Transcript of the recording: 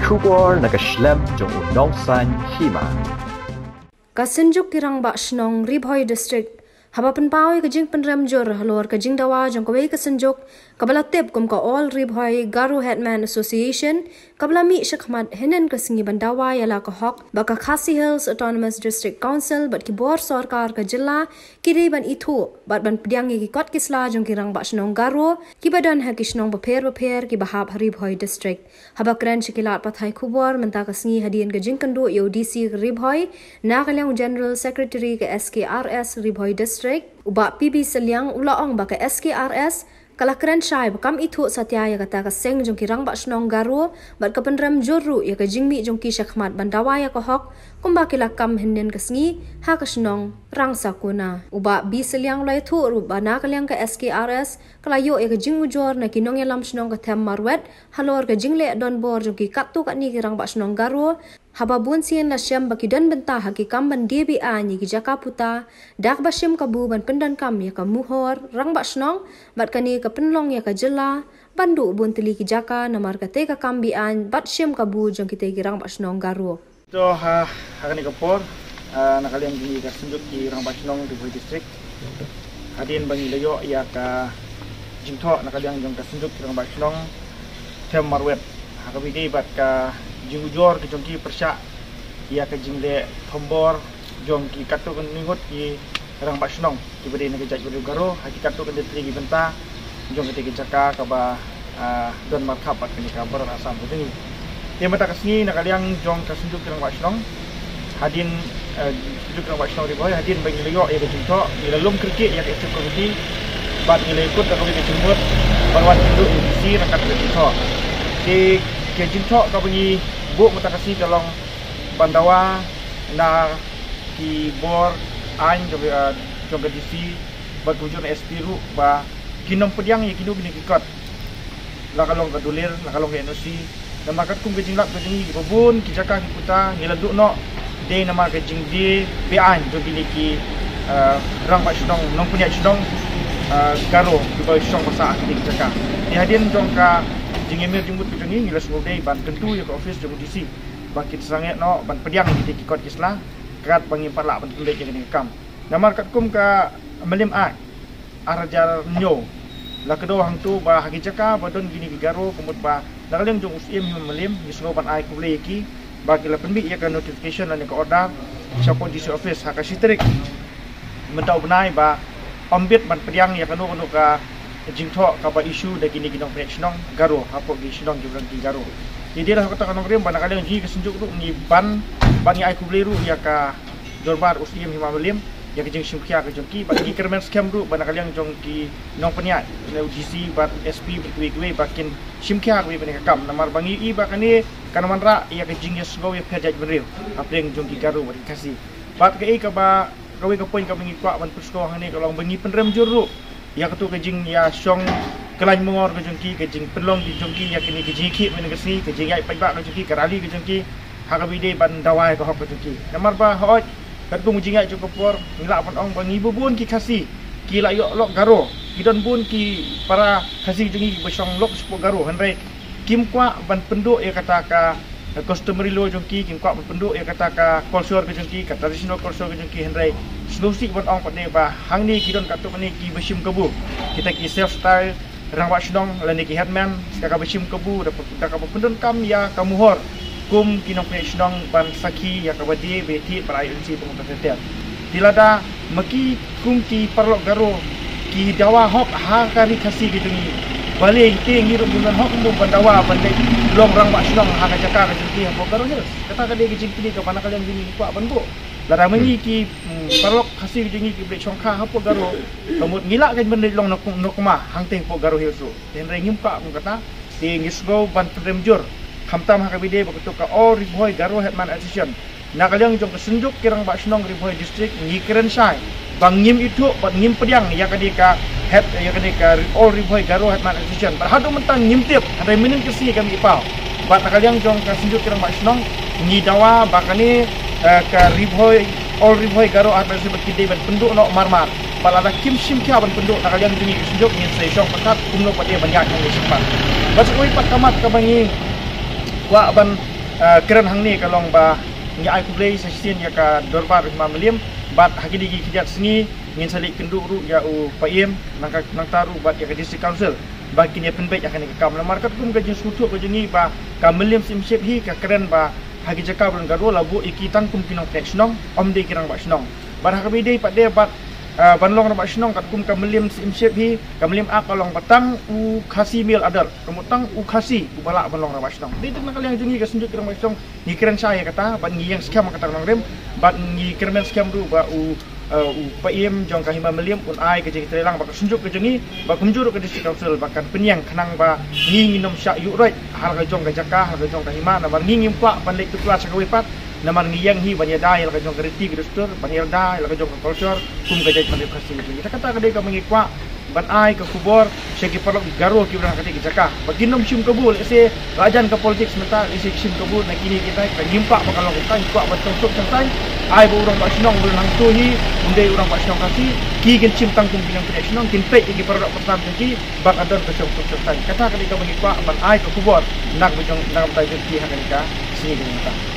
Kubor nakaslem jong unong san hima. Kasenjuk kirang ba shnong Ribhoi district haba penpawi kajing penramjur halor kajing dawa jong kawai kasenjuk kabala tip kum ka all Ribhoi Garo Headman Association kabala mi shakmat henen kasingi bandawa yala ka hok baka Khasi Hills Autonomous District Council bat ki bor sarkar ka jilla kiri ban itu bat ban pediangi ki kot kisla jong kirang ba shnong Garo ki badan ha kishnong baper ki bahab Ribhoi district haba kran shikilat pathai kubor menta kasingi hadien kajing kandu UDC Ribhoi nakalang General Secretary ke SKRS Ribhoi district uba PB Selyang ulaong baka SKRS kalakran syai bakam itu satya ya kata ka seng jong kirang ba shnong Garo bat ka penram juru ya ka jingmi jong ki shakhmat bandawa ya ka hok kumba kilakam hinden kasngi ha ka shnong rang sakuna uba B Selyang lai thu ru bana kalyang ka SKRS kalayo ya ka jing ujor na kinong yalam shnong ka them marwet halor ka jingle don bor jong ki katu ka ni kirang ba shnong Garo haba bun sien la syam bakidan benta hakikam ban DBA ni ki jaka puta dak basyam kabu ban pendan kam ya ka muhor rang ba shnong bat kani ka penlong ya ka jela bandu bun tili ki jaka namar ka te ka kambian bat syam kabu jong ki te ki rang ba shnong Garo to hakani kapor nakalian gini ka sunjuk ki rang ba shnong Ribhoi district hadin bangi layo ya ka jingtho nakalian jong ka sunjuk ki rang ba shnong them marwet hakabidi bat ka jingujor ke jongki persyak ia ke jingle thombor jongki katu kan ningut ki rang ba shnong ki bade ne kejak Garo haki katu kan detri ki benta jong ke jaka ka ba don markhap pat ni ka bar asam budini ye mata kasni nakaliang jong ka sunjuk rang ba shnong hadin sunjuk rang ba shnong Ribhoi hadin bagi leyo ye ke jingto ni lalum kriket ya ke sip komiti bat ni lekut ka ke jingmut barwan hindu si rakat ke jingto di ke jingto ka bagi bu mata kasih kalong bandawa na ki bor ain jong ke DC bagujur SP ru ba kinong pediang ye kidu bini kikot la kalong ka dulir la kalong ke NOC na makat kum ke jinglap ke jingi bobun ki jaka ki puta ngiladuk no de nama ke jingdi be ain jong bini ki rang ba shnong nong punya shnong Garo ki ba shnong basa ki jaka ni hadin jong ka jingimir jembut ke jengi ngila semudai ban tentu ya ke office jemu DC bakit sangat no ban pediang di kikot kislah kerat bangi parlak ban kulit yang kam namar kat kum ka melim arajar nyo la kedua hang tu ba haki jaka badon gini ki Garo kumut ba nakaleng jong usim him melim nisno ban ai kuble ki ba kila penbi ya ka notification lan ka order siapa DC office haka sitrik mentau benai ba ombit ban pediang ya kanu ka jingtho ka ba issue da gini ginong pensionong Garo hapo gi shnong gi brang Garo jadi dah kata kanong rem ban kaleng gi kesenjuk ru ni ban ni ai kubleru ya ka dorbar usim hima melim ya ke jing simkhia ke jongki bagi kermen scam ru ban kaleng jongki nong peniat le DC bat SP berkuwi bakin simkhia ke ban kam namar bangi i bakani kanaman ra ya ke jing yes go ya phajaj beril apreng jongki Garo bari kasih bat ke i ka ba kawi ka poin ka bangi kwa ban pusko hang ni kalong bangi penrem juru ya ketu kejing ya syong kelaj mengor ke jongki kejing pelong di jongki ya kini kejing ki men kesni kejing ai pajak ke jongki karali ke jongki hakabide ban dawai ke hok ke jongki namar ba hoj kat ku mujing ai cukup por ngilak pon ong bangi bubun ki kasi ki la yok lok Garo ki don bun ki para kasi jongki besyong lok sepo Garo henre kim kwa ban penduk ya kata ka customary law jongki kim kwa ban penduk ya kata ka culture ke jongki ka traditional culture ke jongki henre solusi bon ong patne ba hang ni kidon katuk ni ki besim kebu kita ki self style rang wa shnong lan ki headman ka besim kebu da ka pendon kam ya kamuhor kum kinong pe shnong ban saki ya ka badi beti para agency tong tetel dilada maki kum ki parlok Garo ki dawa hok ha kari kasi gitu ni balik ti ngiru bulan hok mum bandawa bandai long rang wa shnong ha ka jaka ka jenti ha Garo Hills kata ka de ki jenti ka mana kalian gini kwa banbu lara mengi ki parlok khasi jingi ki brek chongkha hapo Garo kamut ngilak kan bende long nokma hangteng po Garo Hills ten rengim ka mung kata ti ngisgo ban premjur khamtam hakabide bakutu ka all Ribhoi Garo Headman Association nakalyang jong kesenjuk kirang ba shnong Ribhoi district ngikren sai bangim itu bat ngim pediang ya kadika head ya kadika all Ribhoi Garo Headman Association berhadu mentang ngimtip ada minin kesi kami ipau bat nakalyang jong kesenjuk kirang ba shnong ngi dawa bakani ka Ribhoi all Ribhoi Garo Headman Association kide ban penduk no marmar palada kim sim kya ban penduk nakalyang jingi kesenjuk ngin sai syong pakat kumno pati banyak yang disimpan bat oi pat kamat ka bangi wa ban keren hang ni kalong ba ngi ai kublei session ya ka dorbar ma meliam bat hagi digi kijat sengi ngin salik kendu ru ya u paiem nang taru bat ya ka district council ba kini penbet ya kan ka kam market kum ka jin sutu ko jengi ba ka meliam simship hi ka keren ba hagi jaka bron garo labu ikitan kum kinong teknong om de kirang ba snong bar hakabi dei pat de bat banlong ba snong kat kum ka meliam simship hi ka meliam akalong batang u khasi mil adar kemutang u khasi u bala banlong ba snong de tuk nakal yang jengi ka sunjuk kirang ba snong ni keren saya kata ban ngi yang scam kata nang rem bat ngi keren scam ru ba u paiem jong kahima meliam un ai ke jeng trelang ba sunjuk ke jengi ba kumjur ke district council bahkan penyang kenang ba ngi nginom syak yu right hal ka jong ka jaka hal ka jong kahima na ngi ngimpa ban lek tu kelas ka wepat naman ngiyang hi banya dai la ka jong kriti ke dostor banya dai la ka jong culture kum ka jai pandai khasi jengi ta kata ka de ka mengikwa ban ai ka kubor segi parok garo ki urang kati jaka baginom sim kabul se rajan ka politik sementara isi sim kabul na kini kita ka ngimpa bakal kan kuat betul sok santai ai bo urang ba snong urang tu hi undai urang ba snong kasi ki gen sim tang kum binang ke snong kin pe ki parok pertam ji bak adon ka sok santai kata ka de ka mengikwa ban ai ka kubor nak bujong nak tai ki ha ka sini dengan